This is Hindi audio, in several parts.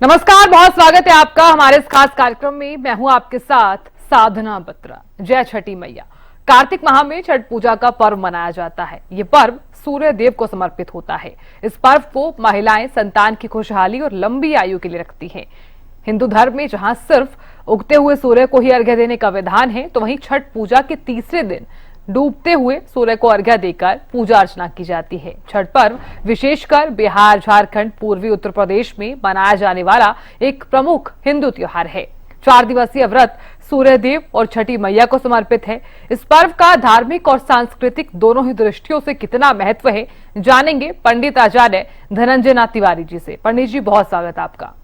नमस्कार, बहुत स्वागत है आपका हमारे इस खास कार्यक्रम में। मैं हूं आपके साथ साधना बत्रा। जय छठी मैया। कार्तिक माह में छठ पूजा का पर्व मनाया जाता है। ये पर्व सूर्य देव को समर्पित होता है। इस पर्व को महिलाएं संतान की खुशहाली और लंबी आयु के लिए रखती हैं। हिंदू धर्म में जहां सिर्फ उगते हुए सूर्य को ही अर्घ्य देने का विधान है, तो वहीं छठ पूजा के तीसरे दिन डूबते हुए सूर्य को अर्घ्य देकर पूजा अर्चना की जाती है। छठ पर्व विशेषकर बिहार, झारखंड, पूर्वी उत्तर प्रदेश में मनाया जाने वाला एक प्रमुख हिंदू त्योहार है। 4 दिवसीय व्रत सूर्य देव और छठी मैया को समर्पित है। इस पर्व का धार्मिक और सांस्कृतिक दोनों ही दृष्टियों से कितना महत्व है, जानेंगे पंडित आचार्य धनंजय नाथ तिवारी जी से। पंडित जी, बहुत स्वागत आपका।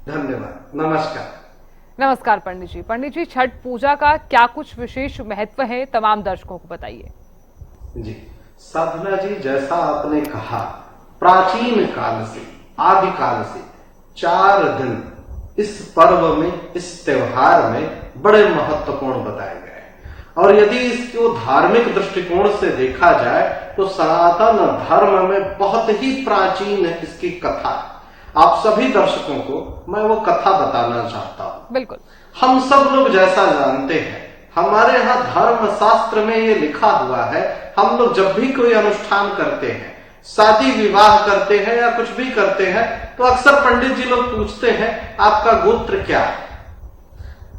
धन्यवाद। नमस्कार। नमस्कार पंडित जी। पंडित जी, छठ पूजा का क्या कुछ विशेष महत्व है, तमाम दर्शकों को बताइए। जी साधना जी, जैसा आपने कहा, प्राचीन काल से, आदि काल से 4 दिन इस पर्व में, इस त्योहार में बड़े महत्वपूर्ण बताए गए। और यदि इसको धार्मिक दृष्टिकोण से देखा जाए तो सनातन धर्म में बहुत ही प्राचीन इसकी कथा। आप सभी दर्शकों को मैं वो कथा बताना चाहता हूँ। बिल्कुल। हम सब लोग जैसा जानते हैं, हमारे यहाँ धर्म शास्त्र में ये लिखा हुआ है, हम लोग जब भी कोई अनुष्ठान करते हैं, शादी विवाह करते हैं या कुछ भी करते हैं, तो अक्सर पंडित जी लोग पूछते हैं आपका गोत्र क्या है।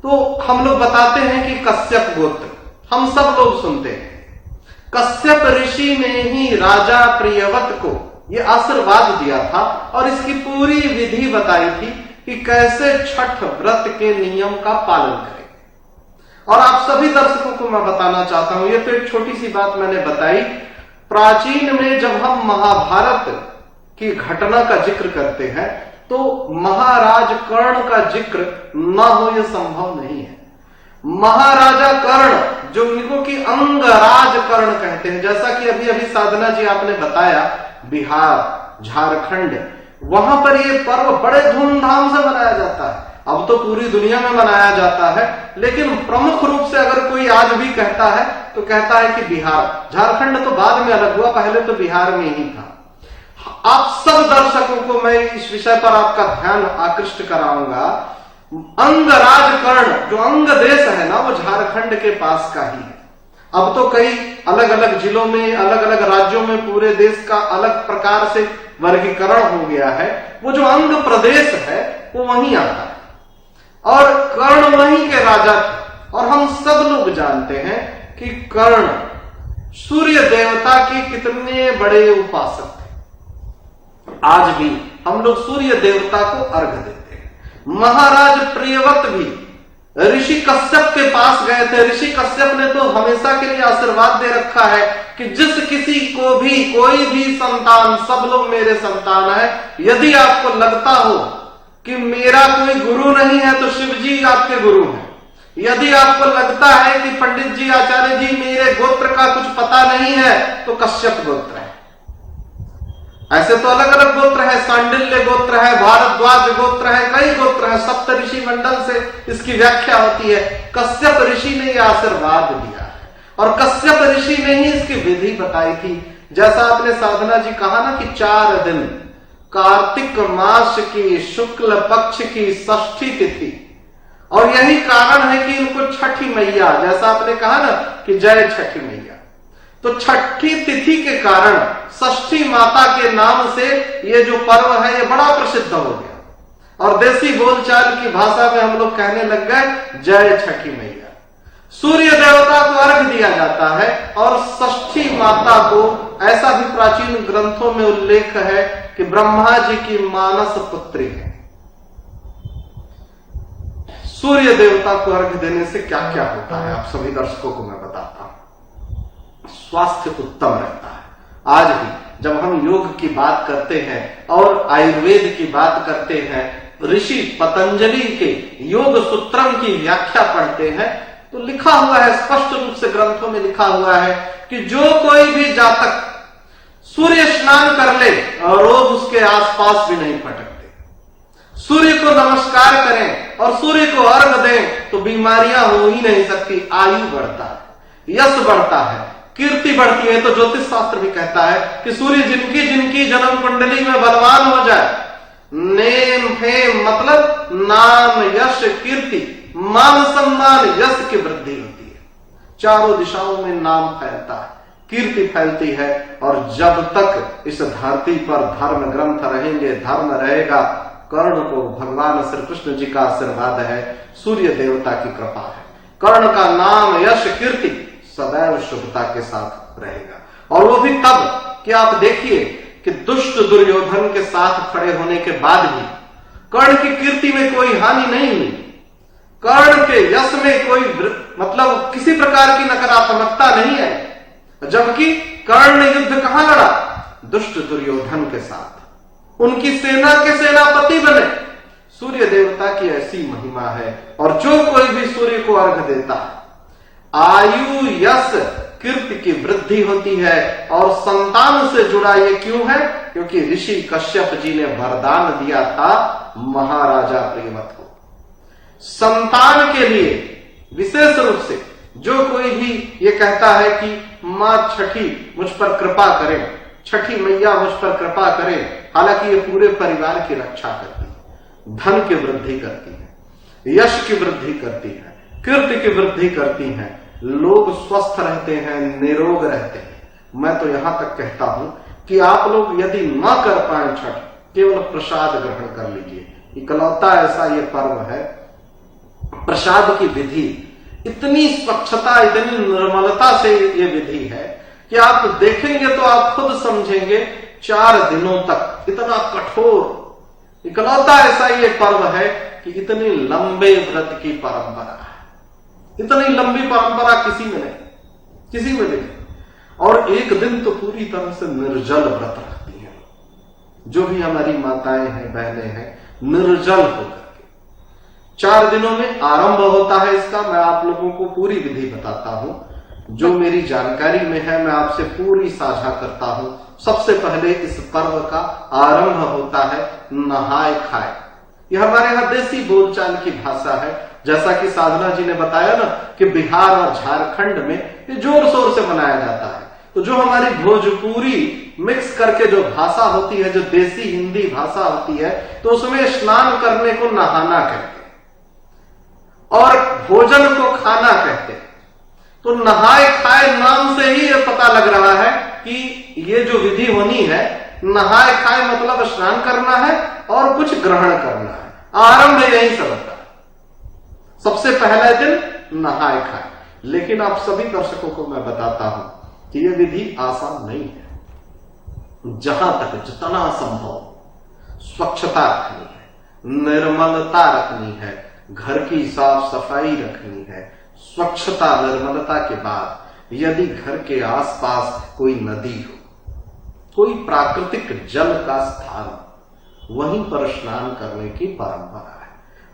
तो हम लोग बताते हैं कि कश्यप गोत्र। हम सब लोग सुनते हैं। कश्यप ऋषि ने ही राजा प्रियव्रत को ये आशीर्वाद दिया था और इसकी पूरी विधि बताई थी कि कैसे छठ व्रत के नियम का पालन करें। और आप सभी दर्शकों को मैं बताना चाहता हूं, ये तो एक छोटी सी बात मैंने बताई। प्राचीन में जब हम महाभारत की घटना का जिक्र करते हैं तो महाराज कर्ण का जिक्र न हो यह संभव नहीं है। महाराजा कर्ण, जो इनको की अंगराज कर्ण कहते हैं, जैसा कि अभी अभी साधना जी आपने बताया, बिहार, झारखंड, वहां पर यह पर्व बड़े धूमधाम से मनाया जाता है। अब तो पूरी दुनिया में मनाया जाता है, लेकिन प्रमुख रूप से अगर कोई आज भी कहता है तो कहता है कि बिहार। झारखंड तो बाद में अलग हुआ, पहले तो बिहार में ही था। आप सब दर्शकों को मैं इस विषय पर आपका ध्यान आकृष्ट कराऊंगा। अंगराज कर्ण, जो अंग देश है ना, वो झारखंड के पास का ही है। अब तो कई अलग अलग जिलों में, अलग अलग राज्यों में पूरे देश का अलग प्रकार से वर्गीकरण हो गया है। वो जो अंग प्रदेश है वो वहीं आता है और कर्ण वहीं के राजा थे। और हम सब लोग जानते हैं कि कर्ण सूर्य देवता के कितने बड़े उपासक थे। आज भी हम लोग सूर्य देवता को अर्घ्य देते हैं। महाराज प्रियव्रत भी ऋषि कश्यप के पास गए थे। ऋषि कश्यप ने तो हमेशा के लिए आशीर्वाद दे रखा है कि जिस किसी को भी, कोई भी संतान, सब लोग मेरे संतान है। यदि आपको लगता हो कि मेरा कोई गुरु नहीं है तो शिव जी आपके गुरु हैं। यदि आपको लगता है कि पंडित जी, आचार्य जी, मेरे गोत्र का कुछ पता नहीं है, तो कश्यप गोत्र है। ऐसे तो अलग अलग गोत्र है, सांडिल्य गोत्र है, भारद्वाज गोत्र है, कई गोत्र है। सप्त ऋषि मंडल से इसकी व्याख्या होती है। कश्यप ऋषि ने यह आशीर्वाद दिया है और कश्यप ऋषि ने ही इसकी विधि बताई थी। जैसा आपने साधना जी कहा ना कि 4 दिन, कार्तिक मास की शुक्ल पक्ष की षष्ठी तिथि, और यही कारण है कि इनको छठी मैया, जैसा आपने कहा ना कि जय छठी मैया, तो छठी तिथि के कारण षष्ठी माता के नाम से ये जो पर्व है ये बड़ा प्रसिद्ध हो गया। और देसी बोलचाल की भाषा में हम लोग कहने लग गए जय छठी मैया। सूर्य देवता को अर्घ्य दिया जाता है और षष्ठी माता को, ऐसा भी प्राचीन ग्रंथों में उल्लेख है कि ब्रह्मा जी की मानस पुत्री है। सूर्य देवता को अर्घ्य देने से क्या क्या होता है आप सभी दर्शकों को मैं बताता हूं। स्वास्थ्य उत्तम रहता है। आज भी जब हम योग की बात करते हैं और आयुर्वेद की बात करते हैं, ऋषि पतंजलि के योग सूत्रम की व्याख्या पढ़ते हैं, तो लिखा हुआ है, स्पष्ट रूप से ग्रंथों में लिखा हुआ है कि जो कोई भी जातक सूर्य स्नान कर ले और रोज उसके आसपास भी नहीं फटकते, सूर्य को नमस्कार करें और सूर्य को अर्घ्य दें, तो बीमारियां हो ही नहीं सकती। आयु बढ़ता है, यश बढ़ता है, कीर्ति बढ़ती है। तो ज्योतिष शास्त्र भी कहता है कि सूर्य जिनकी जिनकी जन्म कुंडली में बलवान हो जाए, नेम फेम मतलब नाम यश कीर्ति, मान सम्मान यश की वृद्धि होती है। चारों दिशाओं में नाम फैलता है, कीर्ति फैलती है। और जब तक इस धरती पर धर्म ग्रंथ रहेंगे, धर्म रहेगा, कर्ण को भगवान श्री कृष्ण जी का आशीर्वाद है, सूर्य देवता की कृपा है। कर्ण का नाम यश कीर्ति सदैव शुभता के साथ रहेगा। और वो भी तब कि आप देखिए कि दुष्ट दुर्योधन के साथ खड़े होने के बाद भी कर्ण की कीर्ति में कोई हानि नहीं हुई, कर्ण के यश में कोई मतलब किसी प्रकार की नकारात्मकता नहीं है। जबकि कर्ण ने युद्ध कहां लड़ा? दुष्ट दुर्योधन के साथ, उनकी सेना के सेनापति बने। सूर्य देवता की ऐसी महिमा है। और जो कोई भी सूर्य को अर्घ देता है, आयु यश कीर्ति की वृद्धि होती है। और संतान से जुड़ा ये क्यों है? क्योंकि ऋषि कश्यप जी ने वरदान दिया था महाराजा प्रियव्रत को। संतान के लिए विशेष रूप से जो कोई भी ये कहता है कि मां छठी मुझ पर कृपा करें, छठी मैया मुझ पर कृपा करें, हालांकि ये पूरे परिवार की रक्षा करती है, धन की वृद्धि करती है, यश की वृद्धि करती है, कीर्ति की वृद्धि करती है, लोग स्वस्थ रहते हैं, निरोग रहते हैं। मैं तो यहां तक कहता हूं कि आप लोग यदि न कर पाए छठ, केवल प्रसाद ग्रहण कर लीजिए। इकलौता ऐसा ये पर्व है, प्रसाद की विधि इतनी स्वच्छता, इतनी निर्मलता से ये विधि है कि आप देखेंगे तो आप खुद समझेंगे। 4 दिनों तक इतना कठोर, इकलौता ऐसा ये पर्व है कि इतनी लंबे व्रत की परंपरा है। इतनी लंबी परंपरा किसी में नहीं, किसी में नहीं। और एक दिन तो पूरी तरह से निर्जल व्रत रखती है। जो भी हमारी माताएं हैं, बहनें हैं, निर्जल होकर 4 दिनों में आरंभ होता है इसका। मैं आप लोगों को पूरी विधि बताता हूं, जो मेरी जानकारी में है मैं आपसे पूरी साझा करता हूं। सबसे पहले इस पर्व का आरंभ होता है नहाए खाए। यह हमारे यहाँ देसी बोलचाल की भाषा है। जैसा कि साधना जी ने बताया ना कि बिहार और झारखंड में ये जोर शोर से मनाया जाता है। तो जो हमारी भोजपुरी मिक्स करके जो भाषा होती है, जो देसी हिंदी भाषा होती है, तो उसमें स्नान करने को नहाना कहते हैं और भोजन को खाना कहते हैं। तो नहाए खाए नाम से ही ये पता लग रहा है कि ये जो विधि होनी है, नहाए खाए मतलब स्नान करना है और कुछ ग्रहण करना है। आरंभ यही से होता है। सबसे पहला दिन नहाए खाए। लेकिन आप सभी दर्शकों को मैं बताता हूं कि यह विधि आसान नहीं है। जहां तक जितना संभव स्वच्छता रखनी है, निर्मलता रखनी है, घर की साफ सफाई रखनी है। स्वच्छता निर्मलता के बाद यदि घर के आसपास कोई नदी हो, कोई प्राकृतिक जल का स्थान, वहीं पर स्नान करने की परंपरा है।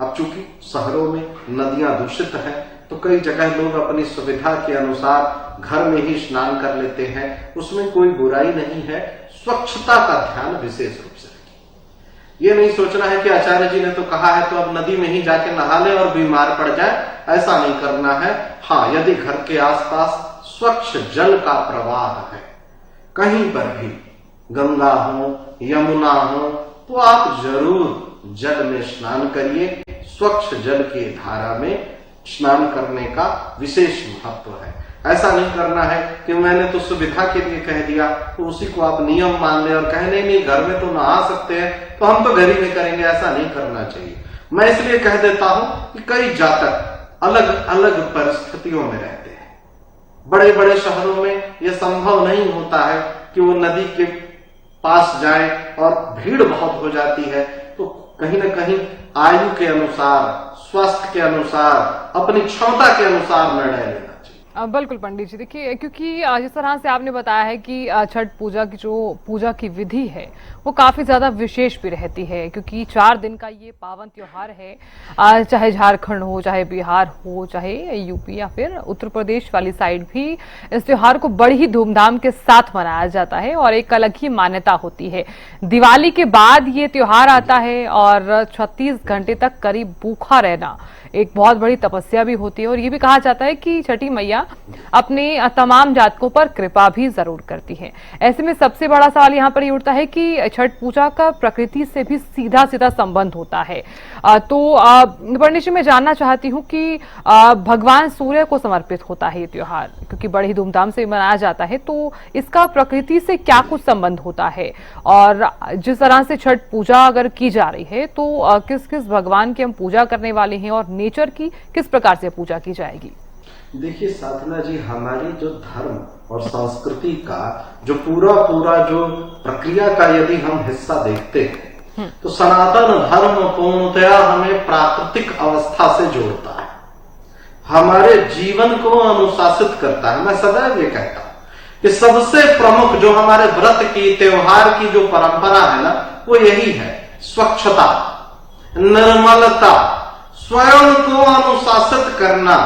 अब चूंकि शहरों में नदियां दूषित हैं, तो कई जगह लोग अपनी सुविधा के अनुसार घर में ही स्नान कर लेते हैं। उसमें कोई बुराई नहीं है। स्वच्छता का ध्यान विशेष रूप से रखिए। ये नहीं सोचना है कि आचार्य जी ने तो कहा है तो अब नदी में ही जाके नहा ले और बीमार पड़ जाए, ऐसा नहीं करना है। हाँ, यदि घर के आसपास स्वच्छ जल का प्रवाह है, कहीं पर भी गंगा हो, यमुना हो, तो आप जरूर जल में स्नान करिए। स्वच्छ जल की धारा में स्नान करने का विशेष महत्व है। ऐसा नहीं करना है कि मैंने तो सुविधा के लिए कह दिया तो उसी को आप नियम मान ले और कहे नहीं घर में तो नहा सकते हैं तो हम तो घर ही में करेंगे। ऐसा नहीं करना चाहिए। मैं इसलिए कह देता हूं कि कई जातक अलग अलग परिस्थितियों में रहते हैं। बड़े बड़े शहरों में यह संभव नहीं होता है कि वो नदी के पास जाए और भीड़ बहुत हो जाती है। तो कहीं ना कहीं आयु के अनुसार, स्वास्थ्य के अनुसार, अपनी क्षमता के अनुसार निर्णय लेना चाहिए। बिल्कुल पंडित जी, देखिए क्योंकि जिस तरह से आपने बताया है कि छठ पूजा की जो पूजा की विधि है वो काफी ज्यादा विशेष भी रहती है, क्योंकि 4 दिन का ये पावन त्योहार है। चाहे झारखंड हो, चाहे बिहार हो, चाहे यूपी या फिर उत्तर प्रदेश वाली साइड भी इस त्योहार को बड़ी ही धूमधाम के साथ मनाया जाता है और एक अलग ही मान्यता होती है। दिवाली के बाद ये त्योहार आता है और 36 घंटे तक करीब भूखा रहना एक बहुत बड़ी तपस्या भी होती है। और ये भी कहा जाता है कि छठी मैया मैया अपने तमाम जातकों पर कृपा भी जरूर करती है। ऐसे में सबसे बड़ा सवाल यहाँ पर ये उठता है कि छठ पूजा का प्रकृति से भी सीधा सीधा संबंध होता है। तो पंडित जी, मैं जानना चाहती हूँ कि भगवान सूर्य को समर्पित होता है ये त्योहार, क्योंकि बड़ी ही धूमधाम से मनाया जाता है, तो इसका प्रकृति से क्या कुछ संबंध होता है? और जिस तरह से छठ पूजा अगर की जा रही है तो किस किस भगवान की हम पूजा करने वाले हैं और नेचर की किस प्रकार से पूजा की जाएगी? देखिए साधना जी, हमारी जो धर्म और संस्कृति का जो पूरा जो प्रक्रिया का यदि हम हिस्सा देखते हैं तो सनातन धर्म पूर्णतया हमें प्राकृतिक अवस्था से जोड़ता है, हमारे जीवन को अनुशासित करता है। मैं सदैव ये कहता हूं कि सबसे प्रमुख जो हमारे व्रत की, त्योहार की जो परंपरा है ना, वो यही है, स्वच्छता, निर्मलता, स्वयं को अनुशासित करना,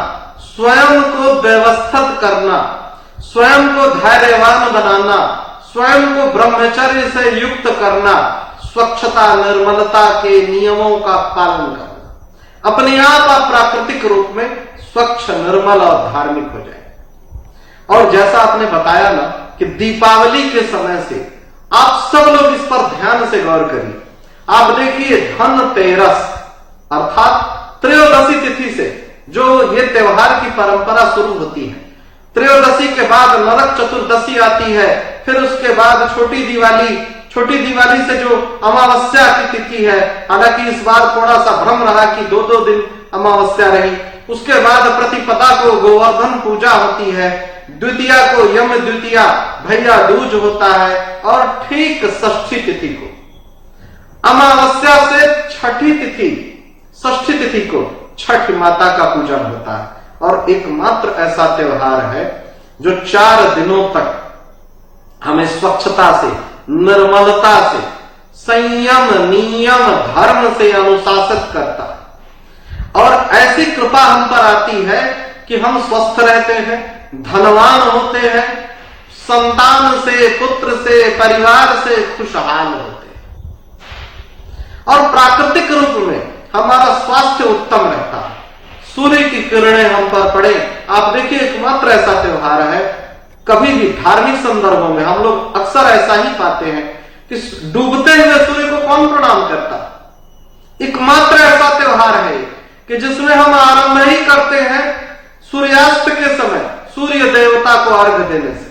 स्वयं को व्यवस्थित करना, स्वयं को धैर्यवान बनाना, स्वयं को ब्रह्मचर्य से युक्त करना, स्वच्छता निर्मलता के नियमों का पालन करना, अपने आप प्राकृतिक रूप में स्वच्छ, निर्मल और धार्मिक हो जाए। और जैसा आपने बताया ना कि दीपावली के समय से आप सब लोग इस पर ध्यान से गौर करिए। आप देखिए धनतेरस अर्थात त्रयोदशी तिथि से जो ये त्योहार की परंपरा शुरू होती है, त्रयोदशी के बाद नरक चतुर्दशी आती है, फिर उसके बाद छोटी दिवाली से जो अमावस्या की तिथि है, हालांकि इस बार थोड़ा सा भ्रम रहा कि दो दिन अमावस्या रही, उसके बाद प्रतिपदा को गोवर्धन पूजा होती है, द्वितीया को यम द्वितीया भैया दूज होता है, और ठीक षष्ठी तिथि को, अमावस्या से षष्ठी तिथि को छठ माता का पूजन होता है। और एकमात्र ऐसा त्योहार है जो 4 दिनों तक हमें स्वच्छता से, निर्मलता से, संयम, नियम, धर्म से अनुशासित करता है। और ऐसी कृपा हम पर आती है कि हम स्वस्थ रहते हैं, धनवान होते हैं, संतान से, पुत्र से, परिवार से खुशहाल होते हैं, और प्राकृतिक रूप में हमारा स्वास्थ्य उत्तम रहता है। सूर्य की किरणें हम पर पड़े। आप देखिए एकमात्र ऐसा त्योहार है, कभी भी धार्मिक संदर्भों में हम लोग अक्सर ऐसा ही पाते हैं कि डूबते हुए सूर्य को कौन प्रणाम करता? एकमात्र ऐसा त्योहार है कि जिसमें हम आरंभ ही करते हैं सूर्यास्त के समय सूर्य देवता को अर्घ देने से,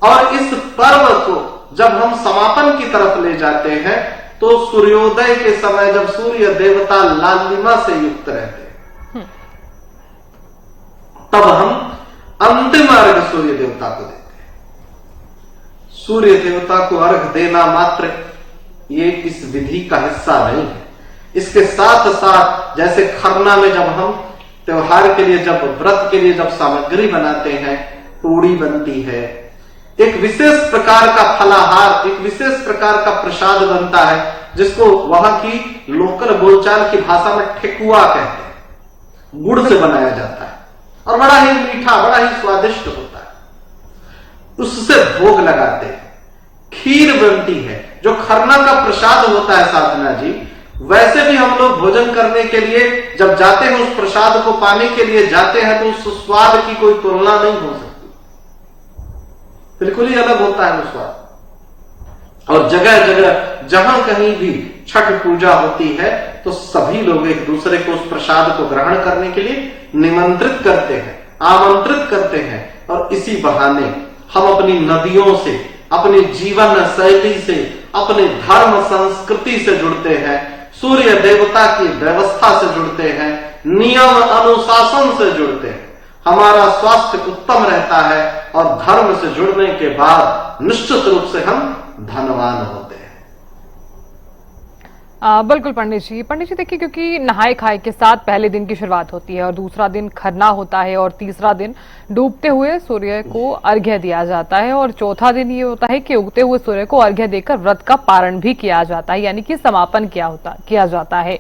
और इस पर्व को जब हम समापन की तरफ ले जाते हैं तो सूर्योदय के समय जब सूर्य देवता लालिमा से युक्त रहते हैं, तब हम अंतिम अर्घ सूर्य देवता को देते हैं। सूर्य देवता को अर्घ देना मात्र ये इस विधि का हिस्सा नहीं है, इसके साथ साथ जैसे खरना में जब हम त्योहार के लिए, जब व्रत के लिए जब सामग्री बनाते हैं, पूड़ी बनती है, एक विशेष प्रकार का फलाहार, एक विशेष प्रकार का प्रसाद बनता है, जिसको वहां की लोकल बोलचाल की भाषा में ठेकुआ कहते हैं। गुड़ से बनाया जाता है और बड़ा ही मीठा, बड़ा ही स्वादिष्ट होता है। उससे भोग लगाते हैं। खीर बनती है, जो खरना का प्रसाद होता है साधना जी। वैसे भी हम लोग भोजन करने के लिए जब जाते हैं, उस प्रसाद को पाने के लिए जाते हैं, तो उस स्वाद की कोई तुलना नहीं हो सकती, बिल्कुल ही अलग होता है वो स्वाद। और जगह जगह जहां कहीं भी छठ पूजा होती है तो सभी लोग एक दूसरे को उस प्रसाद को ग्रहण करने के लिए निमंत्रित करते हैं, आमंत्रित करते हैं, और इसी बहाने हम अपनी नदियों से, अपनी जीवन शैली से, अपने धर्म संस्कृति से जुड़ते हैं, सूर्य देवता की व्यवस्था से जुड़ते हैं, नियम अनुशासन से जुड़ते हैं। हमारा स्वास्थ्य उत्तम रहता है और धर्म से जुड़ने के बाद निश्चित रूप से हम धनवान होते हैं। बिल्कुल पंडित जी देखिए, क्योंकि नहाए खाए के साथ पहले दिन की शुरुआत होती है और दूसरा दिन खरना होता है और तीसरा दिन डूबते हुए सूर्य को अर्घ्य दिया जाता है और चौथा दिन ये होता है कि उगते हुए सूर्य को अर्घ्य देकर व्रत का पारण भी किया जाता है, यानी कि समापन किया जाता है।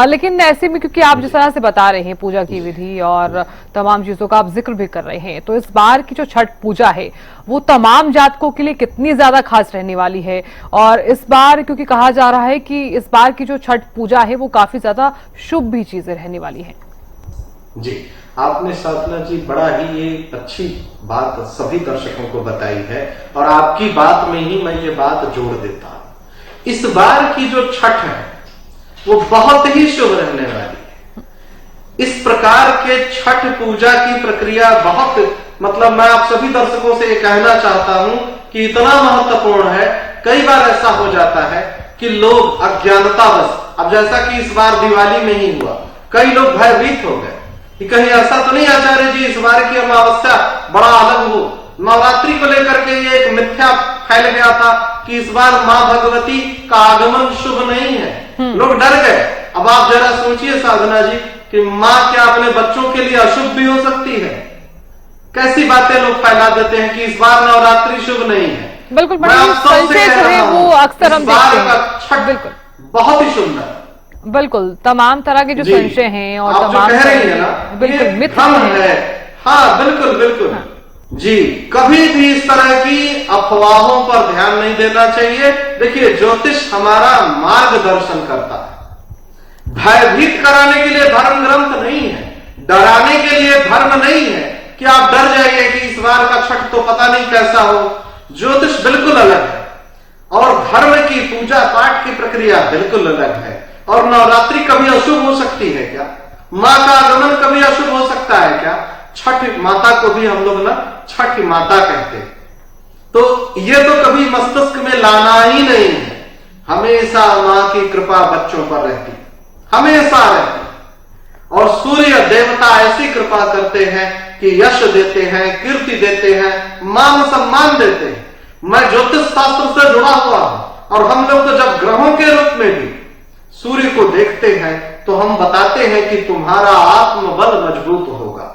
लेकिन ऐसे में क्योंकि आप जिस तरह से बता रहे हैं पूजा की विधि और तमाम चीजों का आप जिक्र भी कर रहे हैं, तो इस बार की जो छठ पूजा है वो तमाम जातकों के लिए कितनी ज्यादा खास रहने वाली है? और इस बार क्योंकि कहा जा रहा है कि इस बार की जो छठ पूजा है वो काफी ज्यादा शुभ भी चीजें रहने वाली है। जी, आपने साधना जी बड़ा ही ये अच्छी बात सभी दर्शकों को बताई है और आपकी बात में ही मैं ये बात जोड़ देता हूं। इस बार की जो छठ है वो बहुत ही शुभ रहने वाली है। इस प्रकार के छठ पूजा की प्रक्रिया बहुत मतलब मैं आप सभी दर्शकों से ये कहना चाहता हूं कि इतना महत्वपूर्ण है। कई बार ऐसा हो जाता है कि लोग अज्ञानतावश, अब जैसा कि इस बार दिवाली में ही हुआ, कई लोग भयभीत हो गए कि कहीं ऐसा तो नहीं आचार्य जी इस बार की अमावस्या बड़ा अलग हो। नवरात्रि को लेकर के ये एक मिथ्या फैल गया था कि इस बार मां भगवती का आगमन शुभ नहीं है। लोग डर गए। अब आप जरा सोचिए साधना जी कि मां क्या अपने बच्चों के लिए अशुभ भी हो सकती है? कैसी बातें लोग फैला देते हैं कि इस बार नवरात्रि शुभ नहीं है। बिल्कुल, संशय जो है वो अक्सर हम देखते हैं। छठ बिल्कुल बहुत ही सुंदर, बिल्कुल तमाम तरह के जो संशय हैं और आप तमाम जो कह रही है ना, बिल्कुल ये मिथ भ्रम है। हाँ बिल्कुल बिल्कुल। हाँ। जी, कभी भी इस तरह की अफवाहों पर ध्यान नहीं देना चाहिए। देखिए, ज्योतिष हमारा मार्गदर्शन करता है। भयभीत कराने के लिए धर्म ग्रंथ नहीं है, डराने के लिए धर्म नहीं है कि आप डर जाइए कि इस बार का छठ तो पता नहीं कैसा हो। ज्योतिष बिल्कुल अलग है और धर्म की पूजा पाठ की प्रक्रिया बिल्कुल अलग है। और नवरात्रि कभी अशुभ हो सकती है क्या? मां का आगमन कभी अशुभ हो सकता है क्या? छठ माता को भी हम लोग ना छठ माता कहते हैं। तो ये तो कभी मस्तिष्क में लाना ही नहीं है। हमेशा मां की कृपा बच्चों पर रहती, हमेशा रहती। और सूर्य देवता ऐसी कृपा करते हैं कि यश देते हैं, कीर्ति देते हैं, मान सम्मान देते हैं। मैं ज्योतिष शास्त्र से जुड़ा हुआ हूं और हम लोग तो जब ग्रहों के रूप में भी सूर्य को देखते हैं तो हम बताते हैं कि तुम्हारा आत्मबल मजबूत होगा।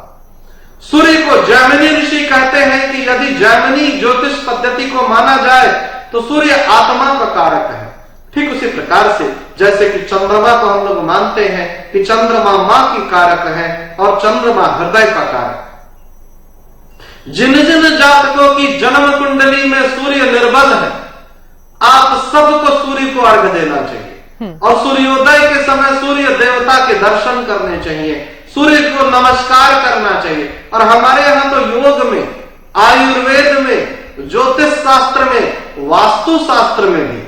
सूर्य को जैमिनी ऋषि कहते हैं कि यदि जैमिनी ज्योतिष पद्धति को माना जाए तो सूर्य आत्मा का कारक है। ठीक उसी प्रकार से जैसे कि चंद्रमा को हम लोग मानते हैं कि चंद्रमा मां की कारक है और चंद्रमा हृदय का कारक है। जिन जिन जातकों की जन्म कुंडली में सूर्य निर्बल है, आप सबको सूर्य को अर्घ देना चाहिए और सूर्योदय के समय सूर्य देवता के दर्शन करने चाहिए, सूर्य को नमस्कार करना चाहिए। और हमारे यहां तो योग में, आयुर्वेद में, ज्योतिष शास्त्र में, वास्तु शास्त्र में भी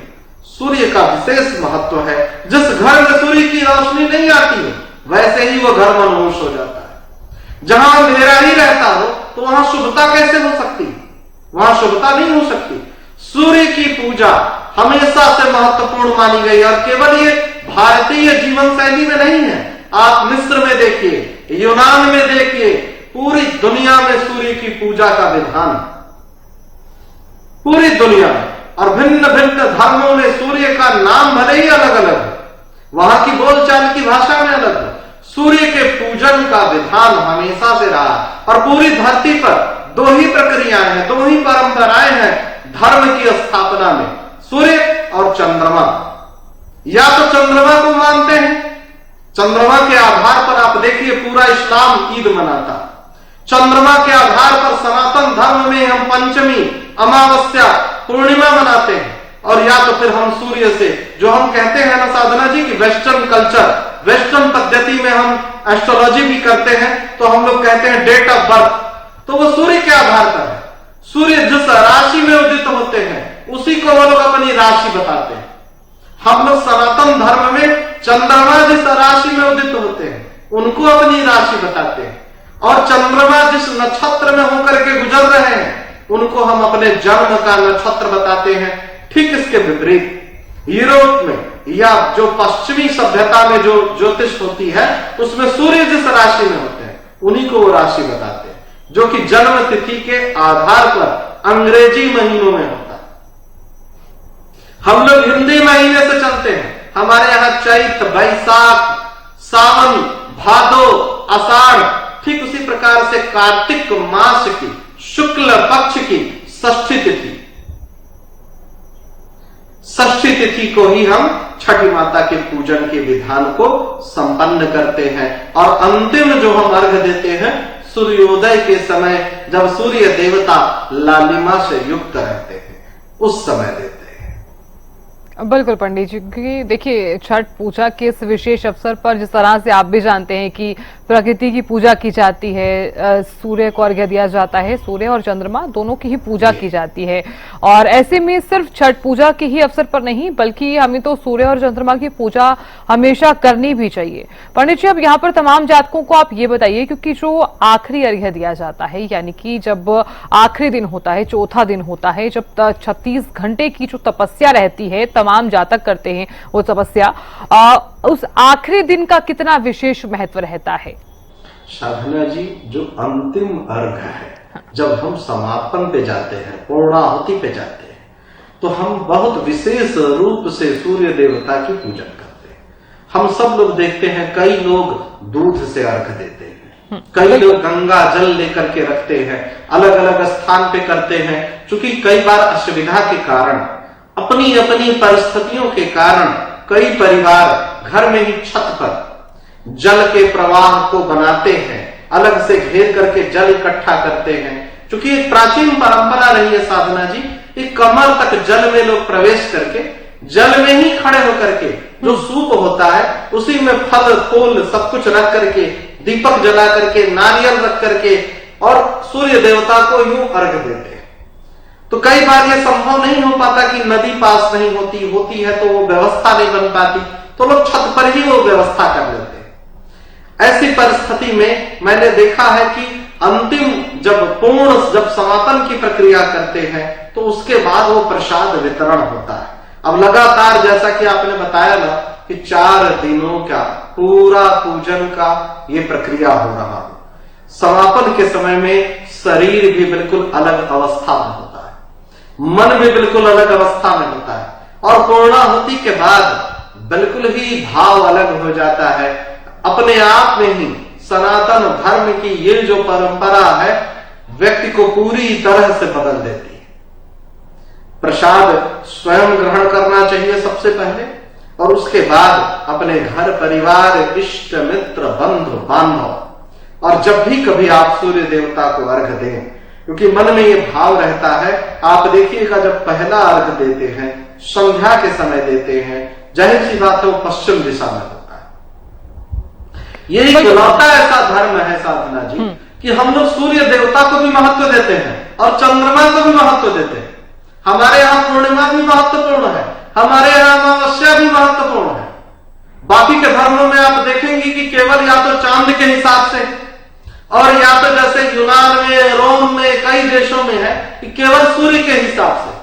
सूर्य का विशेष महत्व है। जिस घर में सूर्य की रोशनी नहीं आती है वैसे ही वो घर मनहूस हो जाता है। जहां अंधेरा ही रहता हो तो वहां शुभता कैसे हो सकती? वहां शुभता नहीं हो सकती। सूर्य की पूजा हमेशा से महत्वपूर्ण मानी गई और केवल ये भारतीय जीवन शैली में नहीं है। आप मिस्र में देखिए, यूनान में देखिए, पूरी दुनिया में सूर्य की पूजा का विधान, पूरी दुनिया में। और भिन्न भिन्न धर्मों में सूर्य का नाम भले ही अलग अलग है, वहां की बोलचाल की भाषा में अलग है, सूर्य के पूजन का विधान हमेशा से रहा। और पूरी धरती पर दो ही प्रक्रियाएं हैं, दो ही परंपराएं हैं धर्म की स्थापना में, सूर्य और चंद्रमा। या तो चंद्रमा को मानते हैं, चंद्रमा के आधार पर आप देखिए पूरा इस्लाम ईद मनाता। चंद्रमा के आधार पर सनातन धर्म में हम पंचमी, अमावस्या, पूर्णिमा मनाते हैं। और या तो फिर हम सूर्य से, जो हम कहते हैं ना साधना जी की वेस्टर्न कल्चर, वेस्टर्न पद्धति में हम एस्ट्रोलॉजी भी करते हैं, तो हम लोग कहते हैं डेट ऑफ बर्थ, तो वो सूर्य के आधार पर है। सूर्य जिस राशि में उदित होते हैं उसी को वो लोग अपनी राशि बताते हैं। हम लोग सनातन धर्म में चंद्रमा जिस राशि में उदित होते हैं उनको अपनी राशि बताते हैं और चंद्रमा जिस नक्षत्र में होकर के गुजर रहे हैं उनको हम अपने जन्म का नक्षत्र बताते हैं। ठीक इसके विपरीत यूरोप में या जो पश्चिमी सभ्यता में जो ज्योतिष होती है उसमें सूर्य जिस राशि में होते हैं उन्हीं को वो राशि बताते हैं, जो कि जन्म तिथि के आधार पर अंग्रेजी महीनों में होता है। हम लोग हिंदी महीने से चलते हैं। हमारे यहां चैत, बैसाख, सावन, भादो, आषाढ़, ठीक उसी प्रकार से कार्तिक मास की शुक्ल पक्ष की षष्ठी तिथि को ही हम छठी माता के पूजन के विधान को संपन्न करते हैं। और अंतिम जो हम अर्घ देते हैं सूर्योदय के समय, जब सूर्य देवता लालिमा से युक्त रहते हैं उस समय देते हैं। बिल्कुल पंडित जी, क्योंकि देखिए छठ पूजा के इस विशेष अवसर पर जिस तरह से आप भी जानते हैं कि प्रकृति की पूजा की जाती है, सूर्य को अर्घ्य दिया जाता है, सूर्य और चंद्रमा दोनों की ही पूजा की जाती है। और ऐसे में सिर्फ छठ पूजा के ही अवसर पर नहीं बल्कि हमें तो सूर्य और चंद्रमा की पूजा हमेशा करनी भी चाहिए। पंडित जी, अब यहाँ पर तमाम जातकों को आप ये बताइए, क्योंकि जो आखिरी अर्घ्य दिया जाता है यानी कि जब आखिरी दिन होता है, चौथा दिन होता है, जब 36 घंटे की जो तपस्या रहती है, तमाम जातक करते हैं वो तपस्या, उस आखिरी दिन का कितना विशेष महत्व रहता है? साधना जी, जो अंतिम अर्घ है, जब हम समापन पे जाते हैं, पूर्णाहुति पे जाते हैं, तो हम बहुत विशेष रूप से सूर्य देवता की पूजन करते हैं। हम सब लोग देखते हैं, कई लोग दूध से अर्घ देते हैं, कई लोग गंगा जल लेकर के रखते हैं, अलग अलग स्थान पे करते हैं। चूंकि कई बार असुविधा के कारण, अपनी अपनी परिस्थितियों के कारण, कई परिवार घर में ही छत पर जल के प्रवाह को बनाते हैं, अलग से घेर करके जल इकट्ठा करते हैं। क्योंकि एक प्राचीन परंपरा रही है साधना जी, एक कमर तक जल में लोग प्रवेश करके जल में ही खड़े होकर के जो सूप होता है उसी में फल फूल सब कुछ रख करके, दीपक जला करके, नारियल रख करके और सूर्य देवता को यूं अर्घ देते हैं। तो कई बार यह संभव नहीं हो पाता कि नदी पास नहीं होती है तो वो व्यवस्था नहीं बन पाती, तो लोग छत पर ही वो व्यवस्था कर लेते हैं। ऐसी परिस्थिति में मैंने देखा है कि अंतिम जब समापन की प्रक्रिया करते हैं तो उसके बाद वो प्रसाद वितरण होता है। अब लगातार, जैसा कि आपने बताया ना, कि 4 दिनों का पूरा पूजन का ये प्रक्रिया हो रहा है। समापन के समय में शरीर भी बिल्कुल अलग अवस्था में होता है, मन भी बिल्कुल अलग अवस्था में होता है, और पूर्णाहुति के बाद बिल्कुल ही भाव अलग हो जाता है। अपने आप में ही सनातन धर्म की ये जो परंपरा है व्यक्ति को पूरी तरह से बदल देती है। प्रसाद स्वयं ग्रहण करना चाहिए सबसे पहले, और उसके बाद अपने घर परिवार, इष्ट मित्र, बंधु बांधव, और जब भी कभी आप सूर्य देवता को अर्घ दें, क्योंकि मन में ये भाव रहता है। आप देखिएगा, जब पहला अर्घ देते हैं, संध्या के समय देते हैं, जाहिर सी बात है वो पश्चिम दिशा में होता है। ये इकलौता ऐसा धर्म है साधना जी कि हम लोग सूर्य देवता को भी महत्व देते हैं और चंद्रमा को भी महत्व देते हैं। हमारे यहाँ पूर्णिमा भी महत्वपूर्ण है, हमारे यहाँ अमावस्या भी महत्वपूर्ण है। बाकी के धर्मों में आप देखेंगे कि केवल या तो चांद के हिसाब से, और या तो जैसे यूनान में, रोम में, कई देशों में है कि केवल सूर्य के हिसाब से।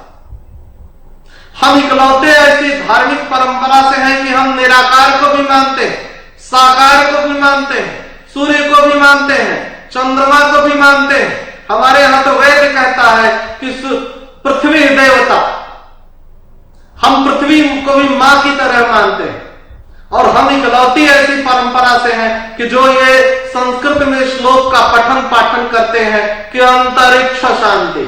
हम इकलौते ऐसी धार्मिक परंपरा से हैं कि हम निराकार को भी मानते हैं, साकार को भी मानते हैं, सूर्य को भी मानते हैं, चंद्रमा को भी मानते हैं। हमारे यहां तो वेद कहता है कि पृथ्वी देवता, हम पृथ्वी को भी मां की तरह मानते हैं। और हम इकलौती ऐसी परंपरा से हैं कि जो ये संस्कृत में श्लोक का पठन पाठन करते हैं कि अंतरिक्ष शांति,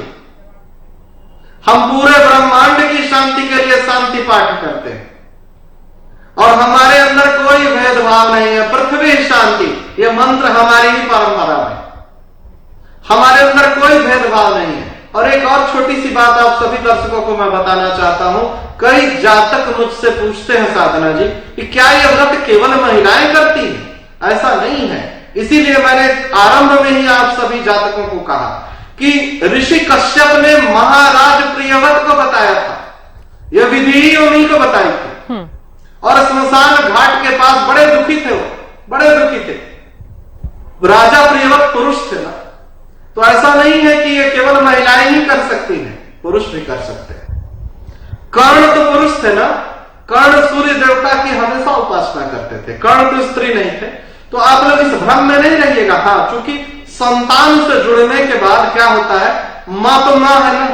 हम पूरे ब्रह्मांड की शांति के लिए शांति पाठ करते हैं, और हमारे अंदर कोई भेदभाव नहीं है। पृथ्वी शांति, ये मंत्र हमारी ही परंपरा में, हमारे अंदर कोई भेदभाव नहीं है। और एक और छोटी सी बात आप सभी दर्शकों को मैं बताना चाहता हूं। कई जातक मुझसे पूछते हैं साधना जी कि क्या ये व्रत केवल महिलाएं करती हैं? ऐसा नहीं है। इसीलिए मैंने आरंभ में ही आप सभी जातकों को कहा कि ऋषि कश्यप ने महाराज प्रियव्रत को बताया था, यह विधि उन्हीं को बताई थी। और स्मशान घाट के पास बड़े दुखी थे, वो बड़े दुखी थे। राजा प्रियव्रत पुरुष थे ना, तो ऐसा नहीं है कि ये केवल महिलाएं ही कर सकती हैं, पुरुष भी कर सकते हैं। कर्ण तो पुरुष थे ना, कर्ण सूर्य देवता की हमेशा उपासना करते थे, कर्ण तो स्त्री नहीं थे। तो आप लोग इस भ्रम में नहीं रहिएगा। हाँ, क्योंकि संतान से जुड़ने के बाद क्या होता है, मां तो मां है ना,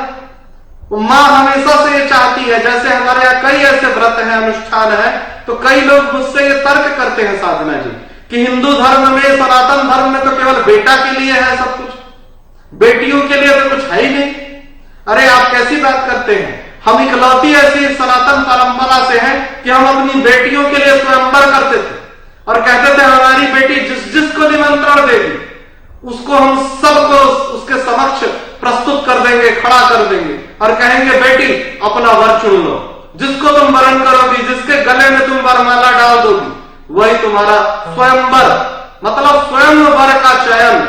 मां हमेशा से ये चाहती है। जैसे हमारे यहाँ कई ऐसे व्रत हैं, अनुष्ठान है, तो कई लोग मुझसे ये तर्क करते हैं साधना जी कि हिंदू धर्म में, सनातन धर्म में तो केवल बेटा के लिए है सब कुछ, बेटियों के लिए तो कुछ है ही नहीं। अरे आप कैसी बात करते हैं? हम इकलौती ऐसी सनातन परंपरा से हैं कि हम अपनी बेटियों के लिए स्वयंवर करते थे और कहते थे हमारी बेटी जिसको निमंत्रण देगी उसको हम सबको उसके समक्ष प्रस्तुत कर देंगे, खड़ा कर देंगे और कहेंगे बेटी अपना वर चुन लो, जिसको तुम वरण करोगी, जिसके गले में तुम वरमाला डाल दोगी, वही तुम्हारा स्वयंवर मतलब स्वयं वर का चयन।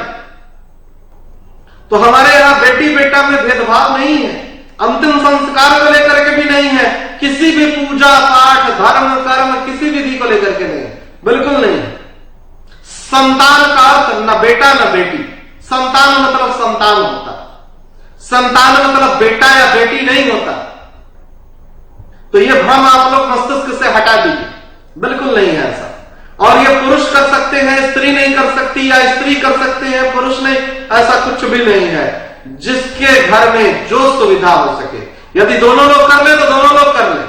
तो हमारे यहां बेटी बेटा में भेदभाव नहीं है, अंतिम संस्कार को लेकर के भी नहीं है, किसी भी पूजा पाठ धर्म कर्म किसी विधि को लेकर के नहीं है, बिल्कुल नहीं है। संतान का अर्थ न बेटा न बेटी, संतान मतलब संतान होता, संतान मतलब बेटा या बेटी नहीं होता। तो ये भ्रम आप लोग मस्तिष्क से हटा दीजिए, बिल्कुल नहीं है ऐसा। और ये पुरुष कर सकते हैं, स्त्री नहीं कर सकती, या स्त्री कर सकते हैं पुरुष नहीं, ऐसा कुछ भी नहीं है। जिसके घर में जो सुविधा हो सके, यदि दोनों लोग कर ले तो दोनों लोग कर ले,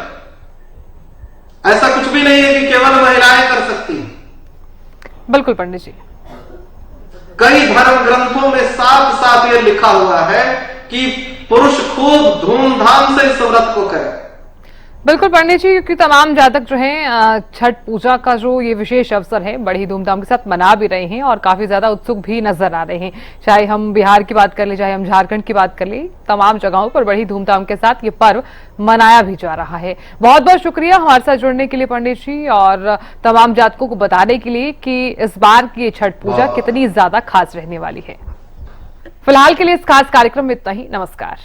ऐसा कुछ भी नहीं है कि केवल महिलाएं कर सकती हैं। बिल्कुल पंडित जी, कई धर्म ग्रंथों में साफ साफ ये लिखा हुआ है कि पुरुष खूब धूमधाम से इस व्रत को करे। बिल्कुल पंडित जी, क्योंकि तमाम जातक जो हैं छठ पूजा का जो ये विशेष अवसर है बड़ी धूमधाम के साथ मना भी रहे हैं और काफी ज्यादा उत्सुक भी नजर आ रहे हैं। चाहे हम बिहार की बात कर ले, चाहे हम झारखंड की बात कर ले, तमाम जगहों पर बड़ी धूमधाम के साथ ये पर्व मनाया भी जा रहा है। बहुत बहुत शुक्रिया हमारे साथ जुड़ने के लिए पंडित जी, और तमाम जातकों को बताने के लिए कि इस बार की ये छठ पूजा कितनी ज्यादा खास रहने वाली है। फिलहाल के लिए इस खास कार्यक्रम में इतना ही। नमस्कार।